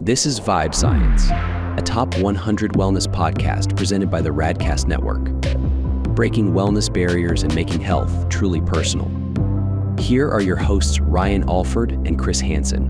This is Vibe Science, a top 100 wellness podcast presented by the Radcast Network, breaking wellness barriers and making health truly personal. Here are your hosts, Ryan Alford and Chris Hansen.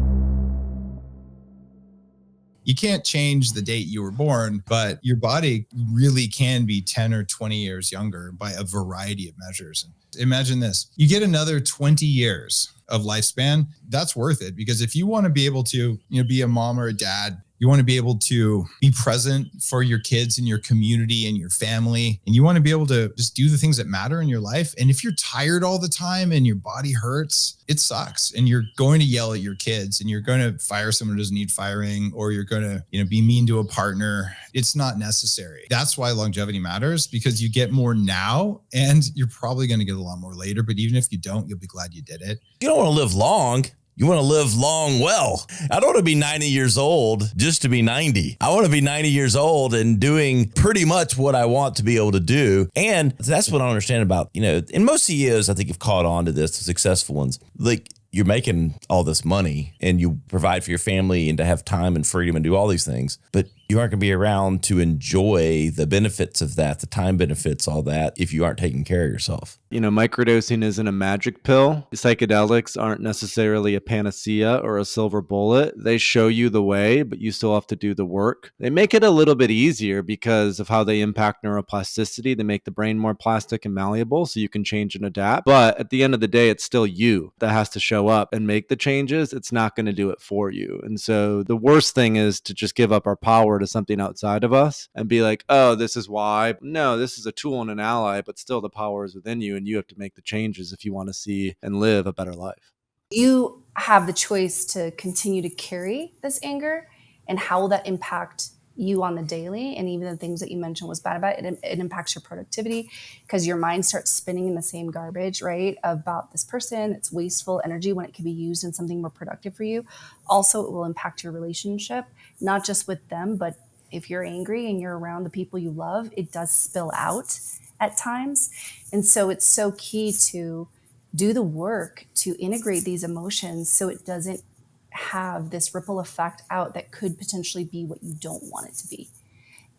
You can't change the date you were born, but your body really can be 10 or 20 years younger by a variety of measures. Imagine this, you get another 20 years of lifespan. That's worth it, because if you want to be able to, be a mom or a dad, you want to be able to be present for your kids and your community and your family. And you want to be able to just do the things that matter in your life. And if you're tired all the time and your body hurts, it sucks. And you're going to yell at your kids and you're going to fire someone who doesn't need firing, or you're going to, be mean to a partner. It's not necessary. That's why longevity matters, because you get more now and you're probably going to get a lot more later. But even if you don't, you'll be glad you did it. You don't want to live long. You want to live long well. I don't want to be 90 years old just to be 90. I want to be 90 years old and doing pretty much what I want to be able to do. And that's what I understand about, and most CEOs, I think, have caught on to this, the successful ones. Like, you're making all this money and you provide for your family and to have time and freedom and do all these things, but you aren't going to be around to enjoy the benefits of that, the time benefits, all that, if you aren't taking care of yourself. Microdosing isn't a magic pill. Psychedelics aren't necessarily a panacea or a silver bullet. They show you the way, but you still have to do the work. They make it a little bit easier because of how they impact neuroplasticity. They make the brain more plastic and malleable so you can change and adapt. But at the end of the day, it's still you that has to show up and make the changes. It's not going to do it for you. And so the worst thing is to just give up our power to something outside of us and be like, oh, this is why. No, this is a tool and an ally, but still the power is within you, and you have to make the changes if you want to see and live a better life. You have the choice to continue to carry this anger, and how will that impact you on the daily? And even the things that you mentioned was bad about it, it impacts your productivity, because your mind starts spinning in the same garbage, right? About this person, it's wasteful energy when it can be used in something more productive for you. Also, it will impact your relationship, not just with them, but if you're angry and you're around the people you love, it does spill out at times. And so it's so key to do the work to integrate these emotions so it doesn't have this ripple effect out that could potentially be what you don't want it to be.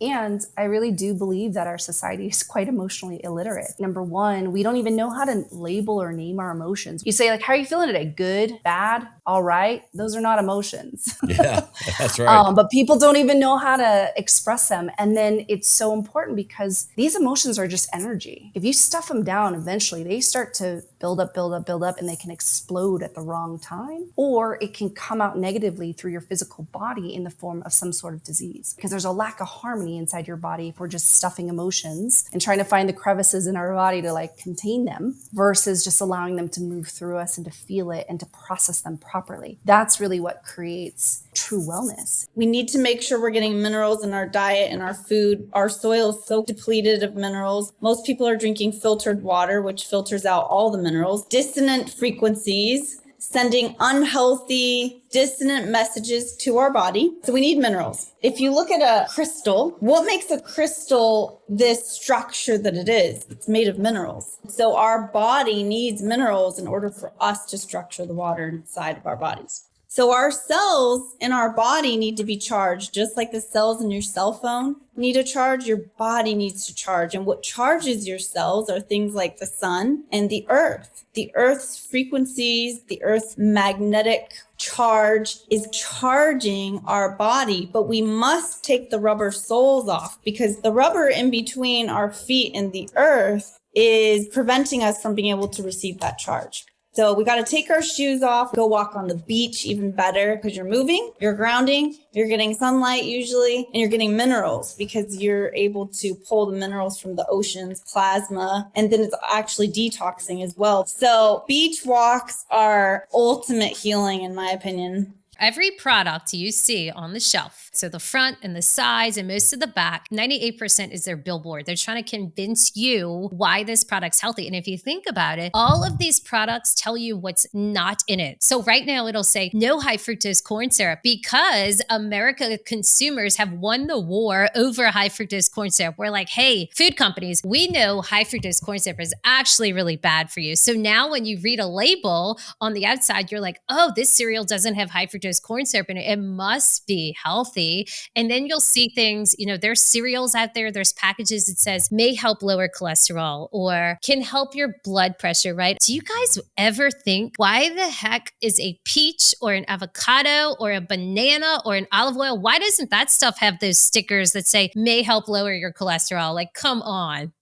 And I really do believe that our society is quite emotionally illiterate. Number one, we don't even know how to label or name our emotions. You say, like, how are you feeling today? Good, bad, all right? Those are not emotions. Yeah, that's right. But people don't even know how to express them. And then it's so important because these emotions are just energy. If you stuff them down, eventually they start to build up, and they can explode at the wrong time. Or it can come out negatively through your physical body in the form of some sort of disease. Because there's a lack of harmony inside your body if we're just stuffing emotions and trying to find the crevices in our body to contain them, versus just allowing them to move through us and to feel it and to process them properly. That's really what creates true wellness. We need to make sure we're getting minerals in our diet and our food. Our soil is so depleted of minerals. Most people are drinking filtered water, which filters out all the minerals. Dissonant frequencies, sending unhealthy, dissonant messages to our body. So we need minerals. If you look at a crystal, what makes a crystal this structure that it is? It's made of minerals. So our body needs minerals in order for us to structure the water inside of our bodies. So our cells in our body need to be charged, just like the cells in your cell phone need to charge, your body needs to charge. And what charges your cells are things like the sun and the earth. The earth's frequencies, the earth's magnetic charge is charging our body, but we must take the rubber soles off, because the rubber in between our feet and the earth is preventing us from being able to receive that charge. So we got to take our shoes off, go walk on the beach, even better, because you're moving, you're grounding, you're getting sunlight usually, and you're getting minerals because you're able to pull the minerals from the oceans, plasma, and then it's actually detoxing as well. So beach walks are ultimate healing, in my opinion. Every product you see on the shelf, so the front and the sides and most of the back, 98% is their billboard. They're trying to convince you why this product's healthy. And if you think about it, all of these products tell you what's not in it. So right now it'll say no high fructose corn syrup, because America consumers have won the war over high fructose corn syrup. We're like, hey, food companies, we know high fructose corn syrup is actually really bad for you. So now when you read a label on the outside, you're like, oh, this cereal doesn't have high fructose fructose corn syrup in it. It must be healthy. And then you'll see things, there's cereals out there, there's packages that says may help lower cholesterol or can help your blood pressure, right? Do you guys ever think, why the heck is a peach or an avocado or a banana or an olive oil, why doesn't that stuff have those stickers that say may help lower your cholesterol? Like, come on.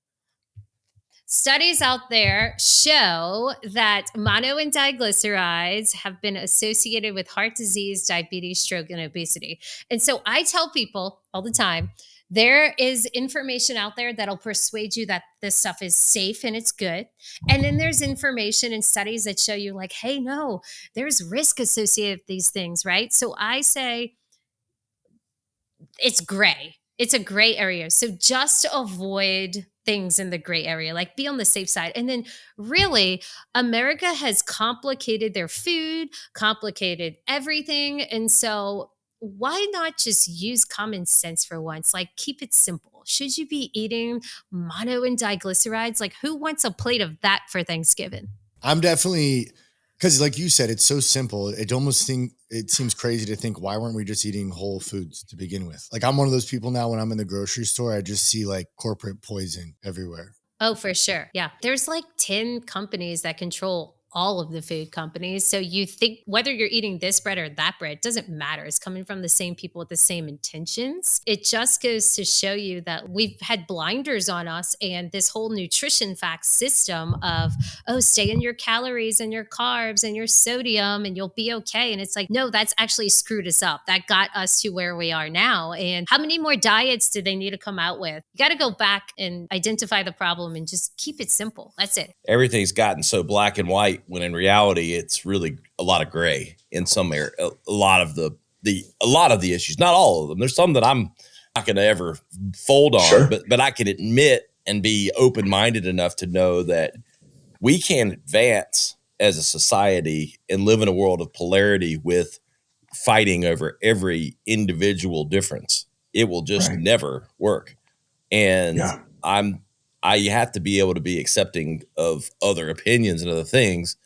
Studies out there show that mono and diglycerides have been associated with heart disease, diabetes, stroke, and obesity. And so I tell people all the time, there is information out there that'll persuade you that this stuff is safe and it's good. And then there's information and studies that show you like, hey, no, there's risk associated with these things, right? So I say it's gray. It's a gray area. So just avoid things in the gray area, like be on the safe side. And then really, America has complicated their food, complicated everything. And so why not just use common sense for once? Like, keep it simple. Should you be eating mono and diglycerides? Like, who wants a plate of that for Thanksgiving? I'm definitely, because like you said, it's so simple. It seems crazy to think, why weren't we just eating whole foods to begin with? Like, I'm one of those people now, when I'm in the grocery store, I just see like corporate poison everywhere. Oh, for sure. Yeah. There's like 10 companies that control all of the food companies. So you think whether you're eating this bread or that bread, doesn't matter. It's coming from the same people with the same intentions. It just goes to show you that we've had blinders on us, and this whole nutrition facts system of, oh, stay in your calories and your carbs and your sodium and you'll be okay. And it's like, no, that's actually screwed us up. That got us to where we are now. And how many more diets do they need to come out with? You got to go back and identify the problem and just keep it simple. That's it. Everything's gotten so black and white, when in reality it's really a lot of gray in some area. A lot of the issues, not all of them. There's some that I'm not going to ever fold on, sure, but I can admit and be open-minded enough to know that we can advance as a society and live in a world of polarity with fighting over every individual difference. It will just never work. And I have to be able to be accepting of other opinions and other things,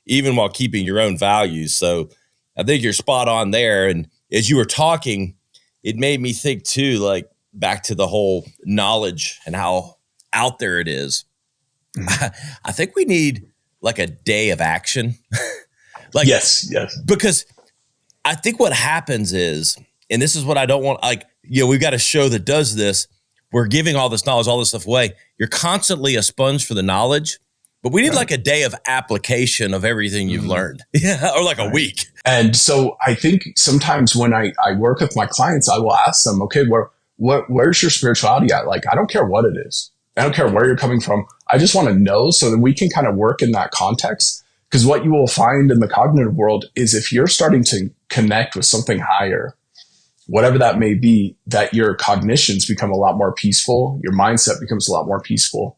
even while keeping your own values. So I think you're spot on there. And as you were talking, it made me think too, like back to the whole knowledge and how out there it is. I think we need like a day of action. Like, yes. Because I think what happens is, and this is what I don't want, like, we've got a show that does this. We're giving all this knowledge, all this stuff away. You're constantly a sponge for the knowledge, but we need like a day of application of everything you've learned. Yeah. Or like a week. And so I think sometimes when I work with my clients, I will ask them, okay, where's your spirituality at? Like, I don't care what it is. I don't care where you're coming from. I just want to know so that we can kind of work in that context. Because what you will find in the cognitive world is if you're starting to connect with something higher, whatever that may be, that your cognitions become a lot more peaceful, your mindset becomes a lot more peaceful,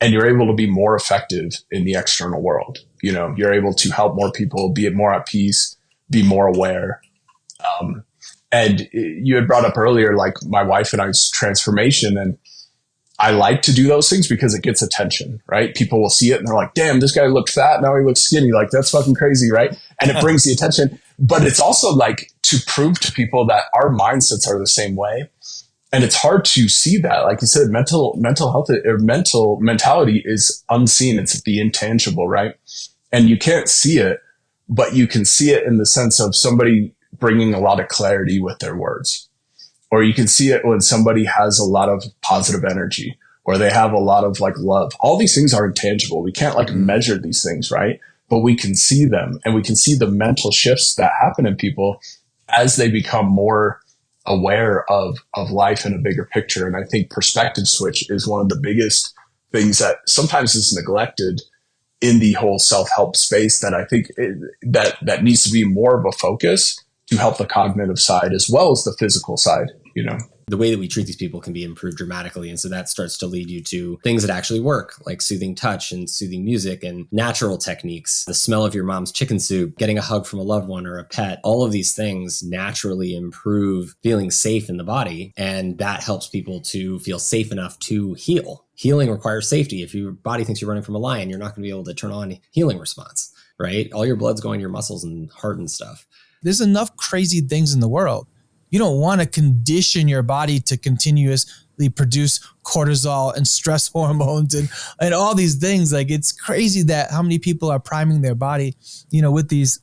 and you're able to be more effective in the external world. You're able to help more people, be more at peace, be more aware. And you had brought up earlier, like my wife and I's transformation, and I like to do those things because it gets attention, right? People will see it and they're like, damn, this guy looked fat. Now he looks skinny. Like, that's fucking crazy, right? And it brings the attention. But it's also like to prove to people that our mindsets are the same way. And it's hard to see that. Like you said, mental health or mental mentality is unseen. It's the intangible, right? And you can't see it, but you can see it in the sense of somebody bringing a lot of clarity with their words. Or you can see it when somebody has a lot of positive energy, or they have a lot of like love. All these things are intangible. We can't like measure these things, right? But we can see them, and we can see the mental shifts that happen in people as they become more aware of life in a bigger picture. And I think perspective switch is one of the biggest things that sometimes is neglected in the whole self-help space, that I think that needs to be more of a focus to help the cognitive side as well as the physical side, The way that we treat these people can be improved dramatically. And so that starts to lead you to things that actually work, like soothing touch and soothing music and natural techniques, the smell of your mom's chicken soup, getting a hug from a loved one or a pet. All of these things naturally improve feeling safe in the body. And that helps people to feel safe enough to heal. Healing requires safety. If your body thinks you're running from a lion, you're not going to be able to turn on healing response, right? All your blood's going to your muscles and heart and stuff. There's enough crazy things in the world. You don't want to condition your body to continuously produce cortisol and stress hormones and all these things. Like, it's crazy that how many people are priming their body, with these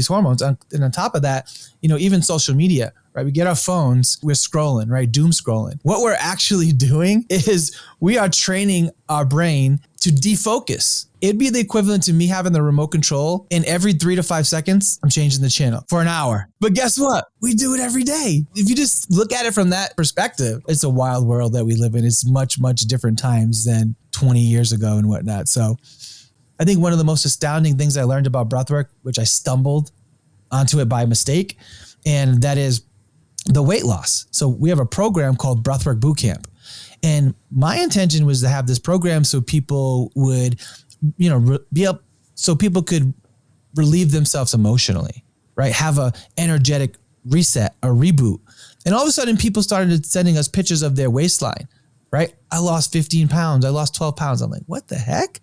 hormones. And on top of that, even social media, right? We get our phones, we're scrolling, right? Doom scrolling. What we're actually doing is we are training our brain to defocus. It'd be the equivalent to me having the remote control, and every 3 to 5 seconds, I'm changing the channel for an hour. But guess what? We do it every day. If you just look at it from that perspective, it's a wild world that we live in. It's much, much different times than 20 years ago and whatnot. So I think one of the most astounding things I learned about breathwork, which I stumbled onto it by mistake, and that is the weight loss. So we have a program called Breathwork Bootcamp. And my intention was to have this program so people would, so people could relieve themselves emotionally, right? Have a energetic reset, a reboot. And all of a sudden people started sending us pictures of their waistline, right? I lost 15 pounds. I lost 12 pounds. I'm like, what the heck?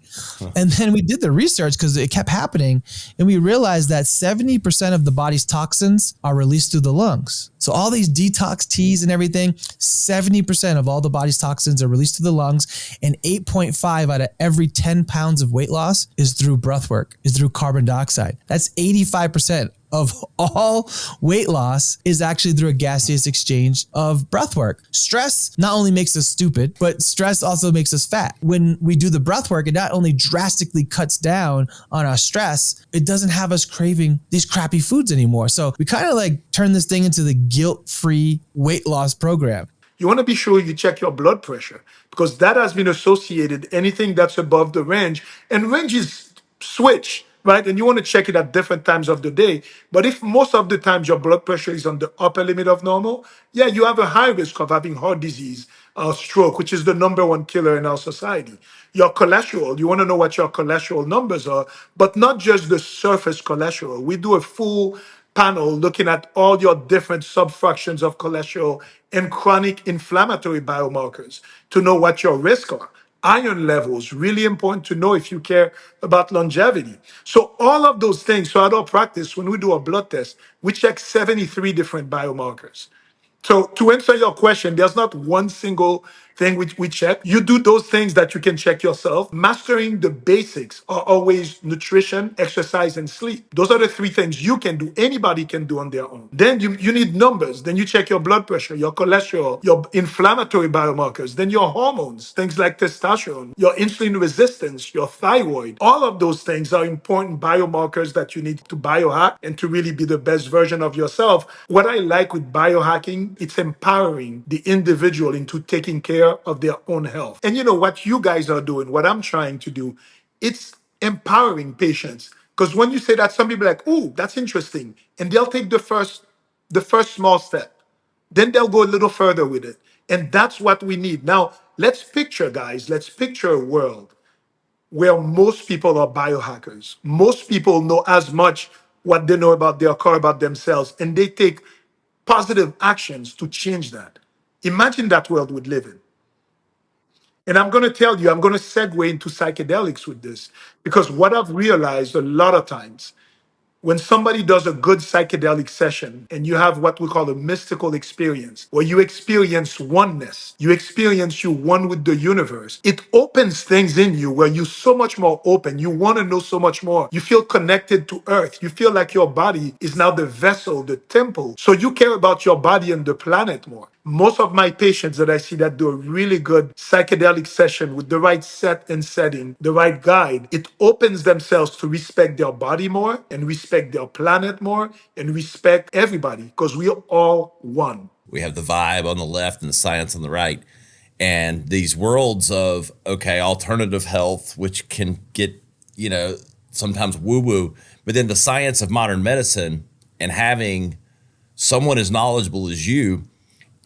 And then we did the research because it kept happening. And we realized that 70% of the body's toxins are released through the lungs. So all these detox teas and everything, 70% of all the body's toxins are released through the lungs. And 8.5 out of every 10 pounds of weight loss is through breath work, is through carbon dioxide. That's 85% of all weight loss is actually through a gaseous exchange of breath work. Stress not only makes us stupid, but stress also makes us fat. When we do the breath work, it not only drastically cuts down on our stress, it doesn't have us craving these crappy foods anymore. So we kind of like turn this thing into the guilt-free weight loss program. You want to be sure you check your blood pressure because that has been associated anything that's above the range, and ranges switch, right? And you want to check it at different times of the day. But if most of the times your blood pressure is on the upper limit of normal, yeah, you have a high risk of having heart disease or stroke, which is the number one killer in our society. Your cholesterol, you want to know what your cholesterol numbers are, but not just the surface cholesterol. We do a full panel looking at all your different subfractions of cholesterol and chronic inflammatory biomarkers to know what your risks are. Iron levels, really important to know if you care about longevity. So all of those things. So at our practice, when we do a blood test, we check 73 different biomarkers. So to answer your question, there's not one single thing which we check. You do those things that you can check yourself. Mastering the basics are always nutrition, exercise, and sleep. Those are the 3 things you can do. Anybody can do on their own. Then you need numbers. Then you check your blood pressure, your cholesterol, your inflammatory biomarkers, then your hormones, things like testosterone, your insulin resistance, your thyroid. All of those things are important biomarkers that you need to biohack and to really be the best version of yourself. What I like with biohacking, it's empowering the individual into taking care of their own health. And you know what you guys are doing, what I'm trying to do, it's empowering patients. Because when you say that, some people are like, oh, that's interesting. And they'll take the first small step. Then they'll go a little further with it. And that's what we need. Now, let's picture a world where most people are biohackers. Most people know as much what they know about their car, about themselves, and they take positive actions to change that. Imagine that world we'd live in. And I'm going to tell you, I'm going to segue into psychedelics with this, because what I've realized a lot of times, when somebody does a good psychedelic session and you have what we call a mystical experience, where you experience oneness, you experience you one with the universe, it opens things in you where you're so much more open. You want to know so much more. You feel connected to earth. You feel like your body is now the vessel, the temple. So you care about your body and the planet more. Most of my patients that I see that do a really good psychedelic session with the right set and setting, the right guide, it opens themselves to respect their body more and respect their planet more and respect everybody, because we are all one. We have the vibe on the left and the science on the right. And these worlds of, okay, alternative health, which can get, sometimes woo-woo, but then the science of modern medicine and having someone as knowledgeable as you.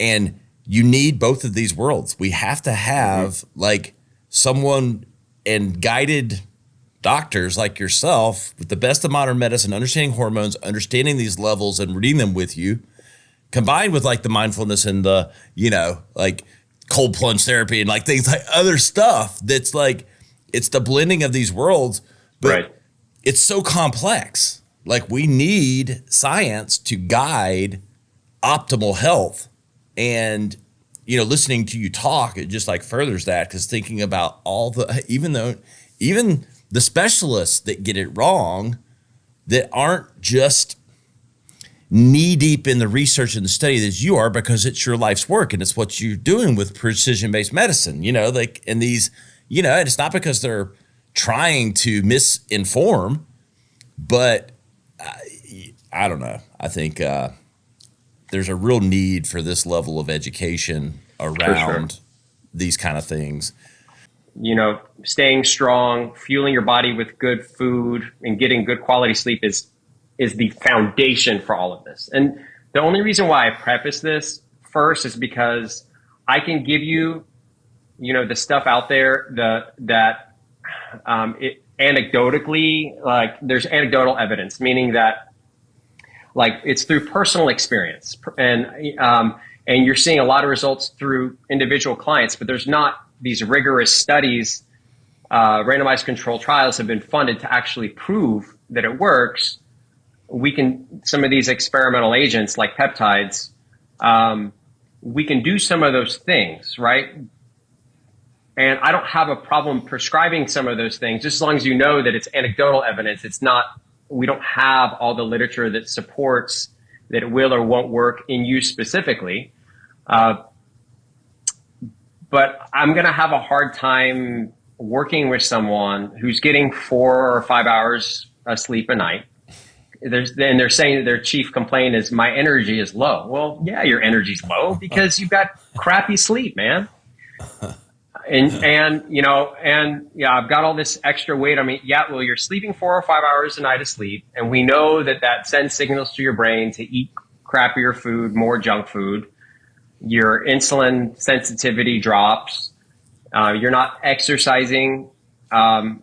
And you need both of these worlds. We have to have like someone and guided doctors like yourself with the best of modern medicine, understanding hormones, understanding these levels and reading them with you, combined with like the mindfulness and the, like cold plunge therapy and like things like other stuff that's like, it's the blending of these worlds, but it's so complex. Like we need science to guide optimal health. And, you know, listening to you talk, it just like furthers that, because thinking about even the specialists that get it wrong, that aren't just knee deep in the research and the study as you are, because it's your life's work and it's what you're doing with precision-based medicine, you know, like, and these, you know, and it's not because they're trying to misinform, but I don't know. I think there's a real need for this level of education around these kind of things. You know, staying strong, fueling your body with good food, and getting good quality sleep is the foundation for all of this. And the only reason why I preface this first is because I can give you, you know, the stuff out there that anecdotally, like there's anecdotal evidence, meaning that like it's through personal experience, and you're seeing a lot of results through individual clients, but there's not these rigorous studies. Randomized controlled trials have been funded to actually prove that it works. Some of these experimental agents like peptides, we can do some of those things, right? And I don't have a problem prescribing some of those things, just as long as you know that it's anecdotal evidence. We don't have all the literature that supports that it will or won't work in you specifically. But I'm going to have a hard time working with someone who's getting 4 or 5 hours of sleep a night. They're saying that their chief complaint is my energy is low. Well, yeah, your energy's low because you've got crappy sleep, man. And yeah, I've got all this extra weight. I mean, yeah, well, you're sleeping 4 or 5 hours a night of sleep. And we know that sends signals to your brain to eat crappier food, more junk food. Your insulin sensitivity drops. You're not exercising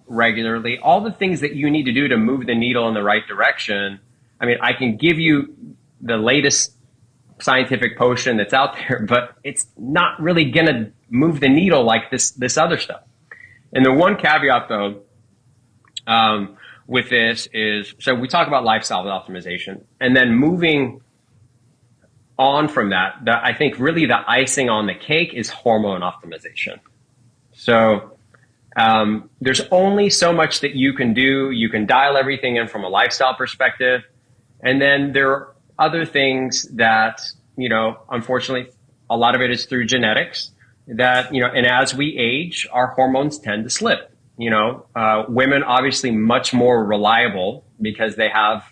regularly. All the things that you need to do to move the needle in the right direction. I mean, I can give you the latest scientific potion that's out there, but it's not really going to move the needle like this other stuff. And the one caveat though, with this is, so we talk about lifestyle optimization, and then moving on from that, I think really the icing on the cake is hormone optimization. So there's only so much that you can do. You can dial everything in from a lifestyle perspective. And then there are other things that, you know, unfortunately, a lot of it is through genetics that, you know, and as we age, our hormones tend to slip. You know, women obviously much more reliable because they have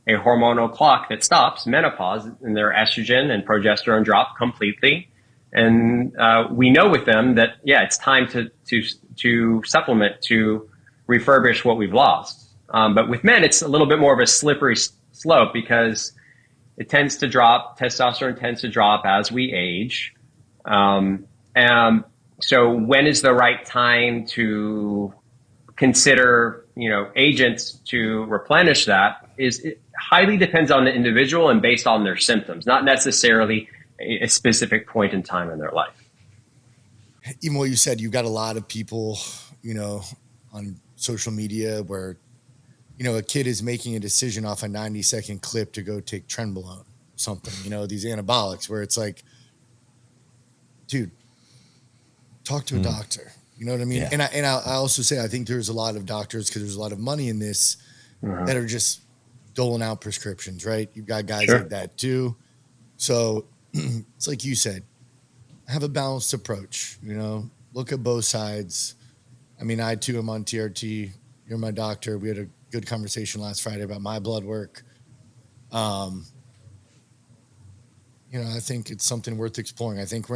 a hormonal clock that stops menopause, and their estrogen and progesterone drop completely. And we know with them that, yeah, it's time to supplement, to refurbish what we've lost. But with men, it's a little bit more of a slippery slope because it tends to drop. Testosterone tends to drop as we age. And so when is the right time to consider, you know, agents to replenish that it highly depends on the individual and based on their symptoms, not necessarily a specific point in time in their life. Even what you said, you've got a lot of people, you know, on social media where, you know, a kid is making a decision off a 90-second clip to go take trenbolone, something, you know, these anabolics where it's like, dude, talk to a doctor. You know what I mean? Yeah. And I also say, I think there's a lot of doctors, because there's a lot of money in this, that are just doling out prescriptions, right? You've got guys like that too. So it's like you said, have a balanced approach, you know, look at both sides. I mean, I too am on TRT. You're my doctor. We had a good conversation last Friday about my blood work. You know, I think it's something worth exploring. I think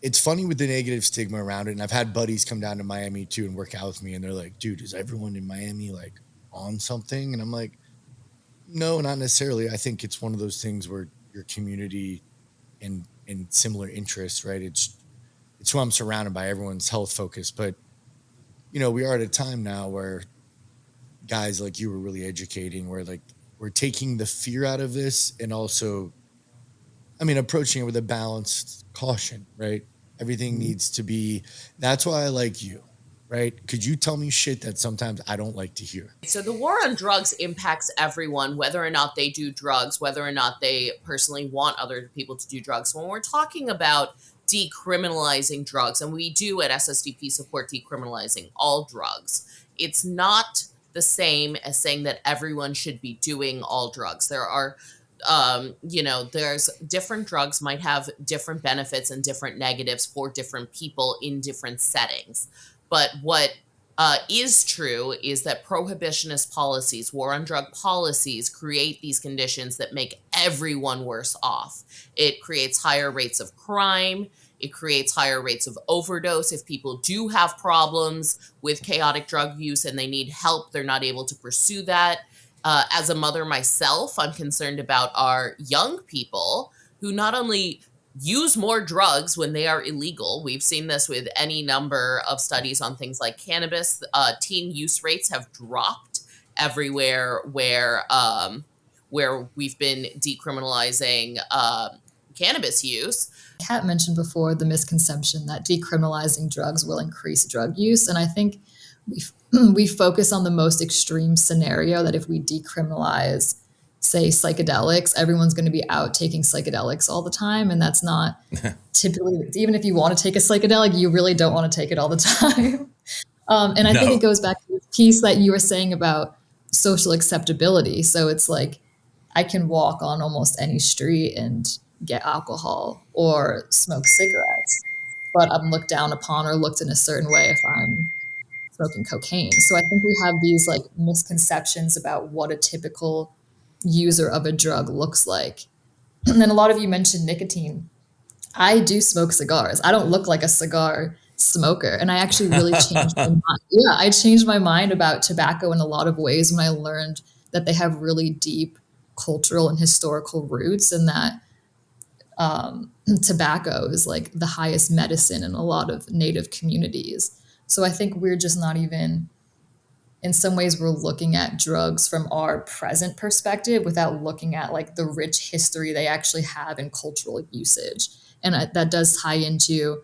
it's funny with the negative stigma around it. And I've had buddies come down to Miami too and work out with me. And they're like, dude, is everyone in Miami like on something? And I'm like, no, not necessarily. I think it's one of those things where your community and similar interests, right? It's who I'm surrounded by. Everyone's health focused. But, you know, we are at a time now where guys like you were really educating, where like we're taking the fear out of this and also, I mean, approaching it with a balanced caution, right? Everything needs to be, that's why I like you, right? Could you tell me shit that sometimes I don't like to hear? So the war on drugs impacts everyone, whether or not they do drugs, whether or not they personally want other people to do drugs. When we're talking about decriminalizing drugs, and we do at SSDP support decriminalizing all drugs, it's not the same as saying that everyone should be doing all drugs. There are there's different drugs might have different benefits and different negatives for different people in different settings. But what is true is that prohibitionist policies, war on drug policies, create these conditions that make everyone worse off. It creates higher rates of crime. It creates higher rates of overdose. If people do have problems with chaotic drug use and they need help, they're not able to pursue that. As a mother myself, I'm concerned about our young people who not only use more drugs when they are illegal. We've seen this with any number of studies on things like cannabis. Teen use rates have dropped everywhere where we've been decriminalizing cannabis use. Kat mentioned before the misconception that decriminalizing drugs will increase drug use. And I think we focus on the most extreme scenario, that if we decriminalize, say, psychedelics, everyone's going to be out taking psychedelics all the time. And that's not typically, even if you want to take a psychedelic, you really don't want to take it all the time. And I think it goes back to the piece that you were saying about social acceptability. So it's like, I can walk on almost any street and get alcohol or smoke cigarettes, but I'm looked down upon or looked in a certain way if I'm smoking cocaine. So I think we have these like misconceptions about what a typical user of a drug looks like. And then a lot of you mentioned nicotine. I do smoke cigars. I don't look like a cigar smoker. And I actually really changed my mind. Yeah, I changed my mind about tobacco in a lot of ways when I learned that they have really deep cultural and historical roots, and that tobacco is like the highest medicine in a lot of Native communities. So I think we're just not even, in some ways, we're looking at drugs from our present perspective without looking at like the rich history they actually have in cultural usage. And that does tie into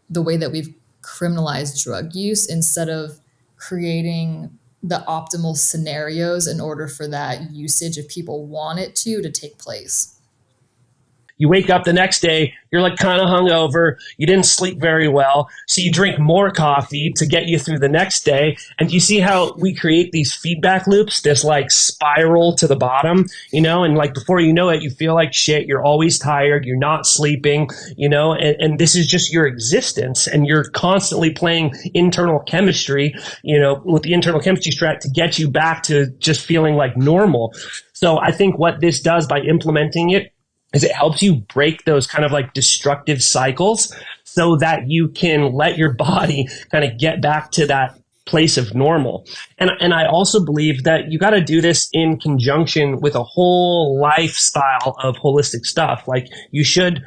the way that we've criminalized drug use instead of creating the optimal scenarios in order for that usage, if people want it to take place. You wake up the next day, you're like kind of hungover, you didn't sleep very well, so you drink more coffee to get you through the next day. And you see how we create these feedback loops, this like spiral to the bottom, and like before you know it, you feel like shit, you're always tired, you're not sleeping, and this is just your existence. And you're constantly playing internal chemistry, with the internal chemistry strat to get you back to just feeling like normal. So I think what this does by implementing it is it helps you break those kind of like destructive cycles so that you can let your body kind of get back to that place of normal. And I also believe that you got to do this in conjunction with a whole lifestyle of holistic stuff. Like you should,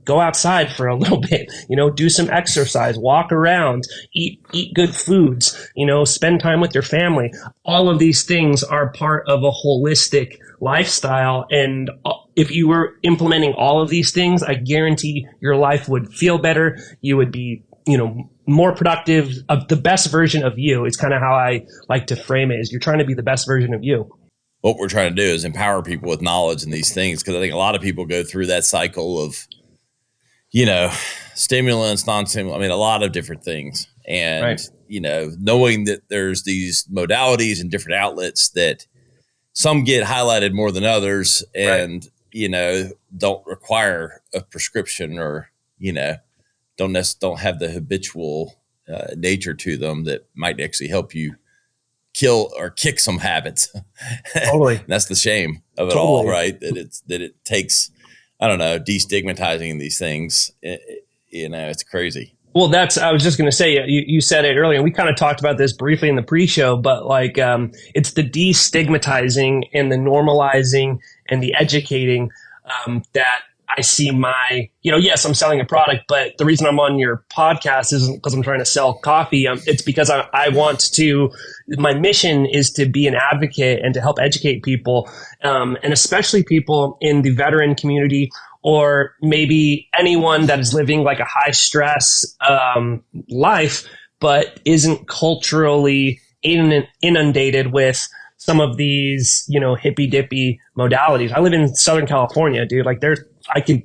go outside for a little bit, do some exercise, walk around, eat good foods, spend time with your family. All of these things are part of a holistic lifestyle. And if you were implementing all of these things, I guarantee your life would feel better. You would be, more productive, of the best version of you. It's kind of how I like to frame it, is you're trying to be the best version of you. What we're trying to do is empower people with knowledge in these things, because I think a lot of people go through that cycle of, stimulants, non-stimulant, a lot of different things. And, right. Knowing that there's these modalities and different outlets that some get highlighted more than others and, don't require a prescription or, don't have the habitual nature to them that might actually help you kill or kick some habits. Totally. That's the shame of it all, right? That it takes, destigmatizing these things. It's crazy. Well, I was just going to say, you said it earlier, and we kind of talked about this briefly in the pre-show, but like, it's the destigmatizing and the normalizing and the educating that I see yes, I'm selling a product, but the reason I'm on your podcast isn't because I'm trying to sell coffee. It's because I want to, my mission is to be an advocate and to help educate people, and especially people in the veteran community, or maybe anyone that is living like a high stress life, but isn't culturally inundated with some of these, hippy dippy modalities. I live in Southern California, dude. Like I could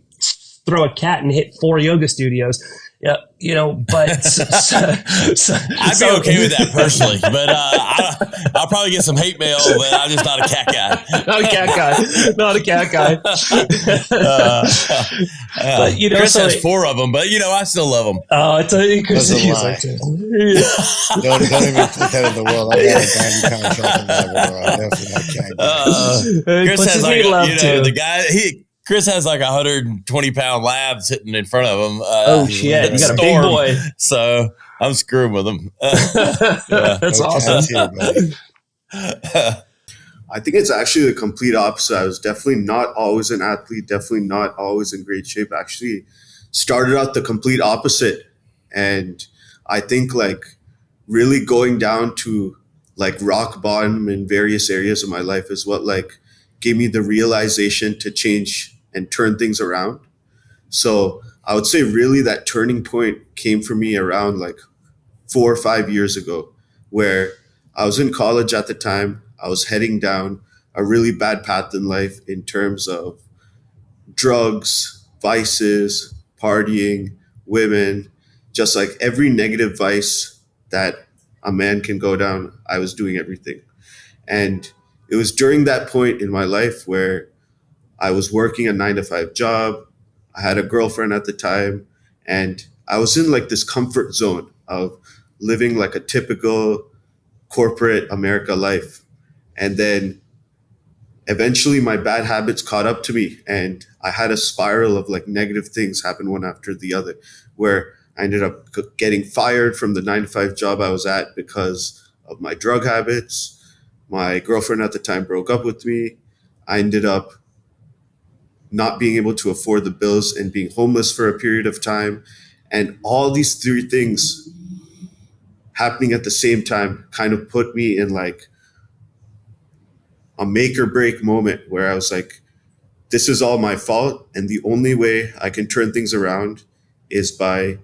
throw a cat and hit 4 yoga studios. Yeah, but I'd be okay with that personally, but I'll probably get some hate mail, but I'm just not a cat guy. Not a cat guy. But Chris has 4 of them, but I still love them. Oh, I tell you, Chris Doesn't is lie. like, Don't even put that in the world. I got a bandy contract in the world. I definitely can't. Chris has like, the guy, Chris has like 120-pound labs sitting in front of him. Oh shit! You got a big boy. So I'm screwing with him. That's awesome. I think it's actually the complete opposite. I was definitely not always an athlete, definitely not always in great shape. Actually, started out the complete opposite. And I think like really going down to like rock bottom in various areas of my life is what like gave me the realization to change and turn things around. So I would say really that turning point came for me around like 4 or 5 years ago, where I was in college at the time. I was heading down a really bad path in life in terms of drugs, vices, partying, women, just like every negative vice that a man can go down. I was doing everything. And it was during that point in my life where I was working a 9-to-5 job. I had a girlfriend at the time, and I was in like this comfort zone of living like a typical corporate America life. And then eventually my bad habits caught up to me, and I had a spiral of like negative things happen one after the other, where I ended up getting fired from the 9-to-5 job I was at because of my drug habits. My girlfriend at the time broke up with me. I ended up not being able to afford the bills and being homeless for a period of time. And all these 3 things happening at the same time kind of put me in like a make or break moment where I was like, this is all my fault. And the only way I can turn things around is by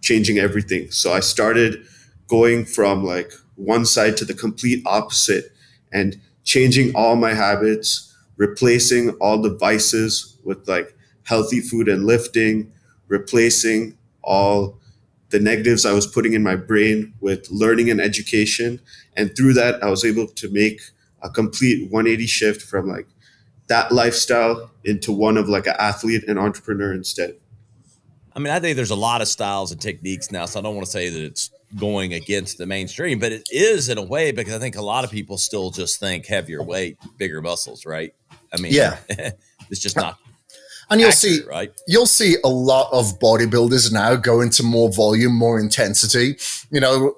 changing everything. So I started going from like one side to the complete opposite and changing all my habits, replacing all the vices with like healthy food and lifting, replacing all the negatives I was putting in my brain with learning and education. And through that, I was able to make a complete 180 shift from like that lifestyle into one of like an athlete and entrepreneur instead. I mean, I think there's a lot of styles and techniques now, so I don't want to say that it's going against the mainstream, but it is in a way, because I think a lot of people still just think heavier weight, bigger muscles, right? I mean, yeah, it's just not. And you'll accurate, see, right? You'll see a lot of bodybuilders now go into more volume, more intensity.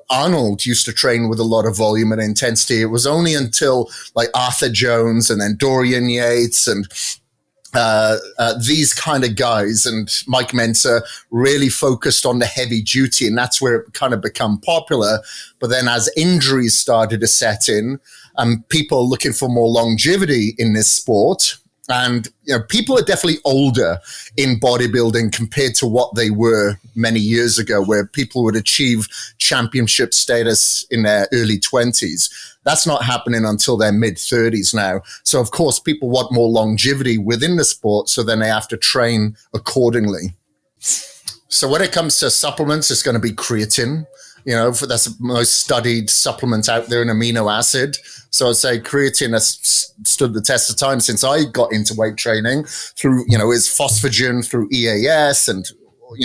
Arnold used to train with a lot of volume and intensity. It was only until like Arthur Jones and then Dorian Yates and these kind of guys and Mike Mensa really focused on the heavy duty, and that's where it kind of become popular. But then as injuries started to set in, people looking for more longevity in this sport. And people are definitely older in bodybuilding compared to what they were many years ago, where people would achieve championship status in their early 20s. That's not happening until their mid-30s now. So, of course, people want more longevity within the sport, so then they have to train accordingly. So when it comes to supplements, it's going to be creatine. That's the most studied supplement out there, an amino acid. So I'd say creatine has stood the test of time since I got into weight training through, its phosphagen, through EAS and,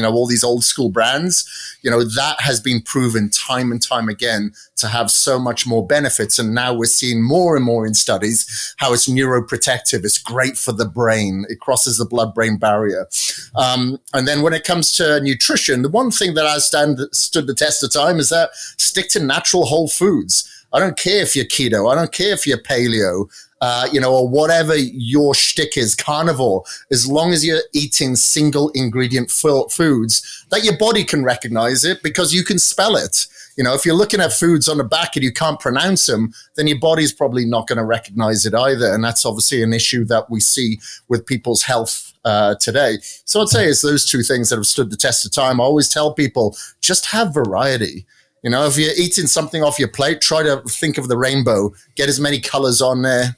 all these old school brands. That has been proven time and time again to have so much more benefits. And now we're seeing more and more in studies how it's neuroprotective. It's great for the brain. It crosses the blood-brain barrier. And then when it comes to nutrition, the one thing that has stood the test of time is that stick to natural whole foods. I don't care if you're keto. I don't care if you're paleo, or whatever your shtick is, carnivore, as long as you're eating single ingredient foods that your body can recognize it because you can spell it. If you're looking at foods on the back and you can't pronounce them, then your body's probably not going to recognize it either. And that's obviously an issue that we see with people's health today. So I'd say it's those two things that have stood the test of time. I always tell people, just have variety. You know, if you're eating something off your plate, try to think of the rainbow, get as many colors on there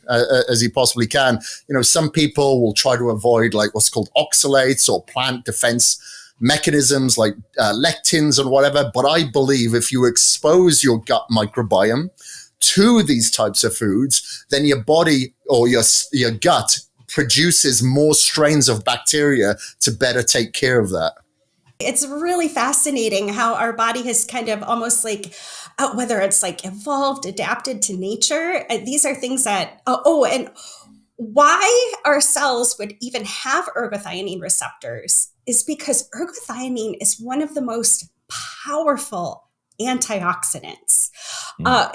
as you possibly can. You know, some people will try to avoid like what's called oxalates or plant defense mechanisms like lectins and whatever. But I believe if you expose your gut microbiome to these types of foods, then your body or your gut produces more strains of bacteria to better take care of that. It's really fascinating how our body has kind of almost like, whether it's like evolved, adapted to nature. These are things that, and why our cells would even have ergothioneine receptors is because ergothioneine is one of the most powerful antioxidants.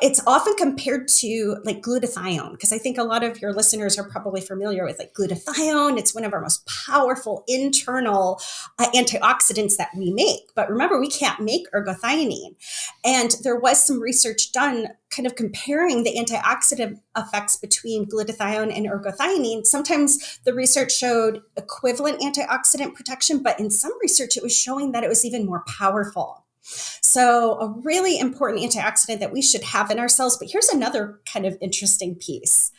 It's often compared to like glutathione, because I think a lot of your listeners are probably familiar with like glutathione. It's one of our most powerful internal antioxidants that we make. But remember, we can't make ergothioneine. And there was some research done kind of comparing the antioxidant effects between glutathione and ergothioneine. Sometimes the research showed equivalent antioxidant protection, but in some research, it was showing that it was even more powerful. So a really important antioxidant that we should have in our cells. But here's another kind of interesting piece.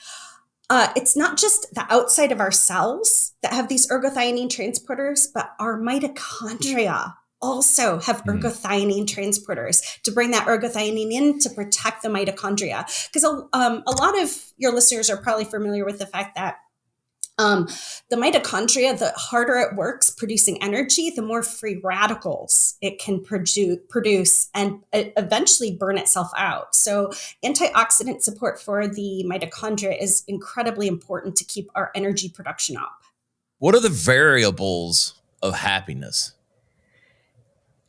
It's not just the outside of our cells that have these ergothioneine transporters, but our mitochondria also have ergothioneine transporters to bring that ergothioneine in to protect the mitochondria. Because a lot of your listeners are probably familiar with the fact that the mitochondria, the harder it works producing energy, the more free radicals it can produce and eventually burn itself out. So antioxidant support for the mitochondria is incredibly important to keep our energy production up. What are the variables of happiness?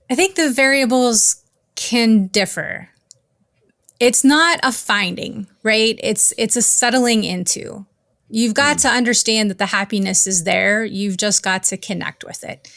I think the variables can differ. It's not a finding, right? It's a settling into. You've got to understand that the happiness is there. You've just got to connect with it.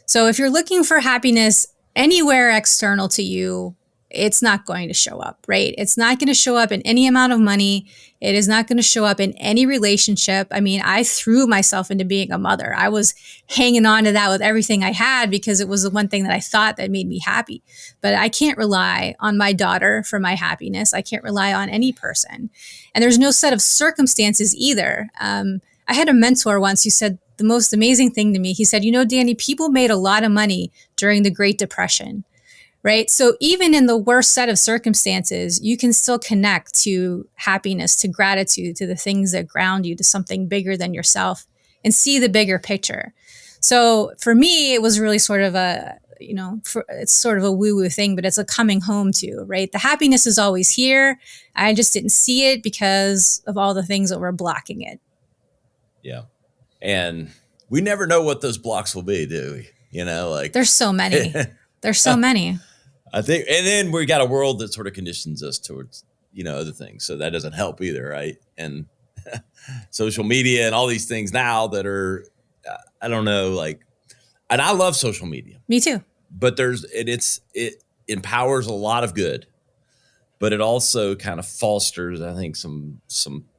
So if you're looking for happiness anywhere external to you, it's not going to show up, right? It's not going to show up in any amount of money. It is not going to show up in any relationship. I mean, I threw myself into being a mother. I was hanging on to that with everything I had because it was the one thing that I thought that made me happy. But I can't rely on my daughter for my happiness. I can't rely on any person. And there's no set of circumstances either. I had a mentor once who said the most amazing thing to me. He said, you know, Danny, people made a lot of money during the Great Depression. Right. So even in the worst set of circumstances, you can still connect to happiness, to gratitude, to the things that ground you, to something bigger than yourself and see the bigger picture. So for me, it was really sort of it's sort of a woo-woo thing, but it's a coming home to, right? The happiness is always here. I just didn't see it because of all the things that were blocking it. Yeah. And we never know what those blocks will be, do we? You know, like there's so many. There's so many. I think, and then we got a world that sort of conditions us towards, other things. So that doesn't help either, right? And social media and all these things now that are, I don't know, like, and I love social media. Me too. But it empowers a lot of good, but it also kind of fosters, I think, some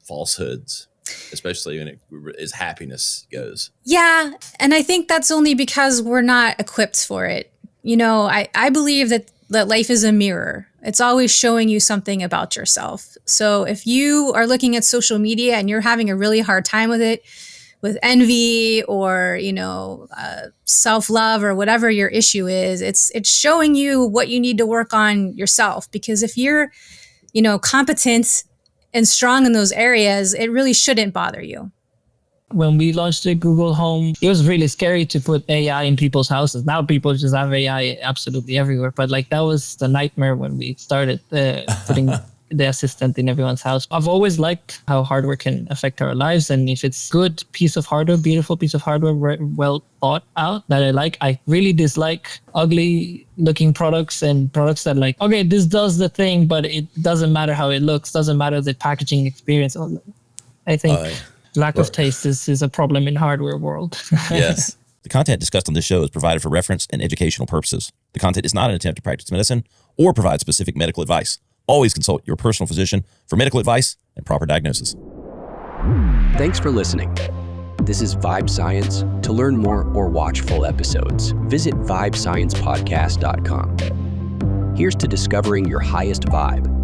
falsehoods, especially as happiness goes. Yeah. And I think that's only because we're not equipped for it. I believe that life is a mirror. It's always showing you something about yourself. So if you are looking at social media and you're having a really hard time with it, with envy or, self-love or whatever your issue is, it's showing you what you need to work on yourself. Because if you're, competent and strong in those areas, it really shouldn't bother you. When we launched the Google Home, it was really scary to put AI in people's houses. Now people just have AI absolutely everywhere. But that was the nightmare when we started putting the assistant in everyone's house. I've always liked how hardware can affect our lives. And if it's good piece of hardware, beautiful piece of hardware, well thought out that I like, I really dislike ugly looking products and products that okay, this does the thing, but it doesn't matter how it looks, doesn't matter the packaging experience. I think lack of taste is a problem in hardware world. Yes. The content discussed on this show is provided for reference and educational purposes. The content is not an attempt to practice medicine or provide specific medical advice. Always consult your personal physician for medical advice and proper diagnosis. Thanks for listening. This is Vibe Science. To learn more or watch full episodes, visit vibesciencepodcast.com. Here's to discovering your highest vibe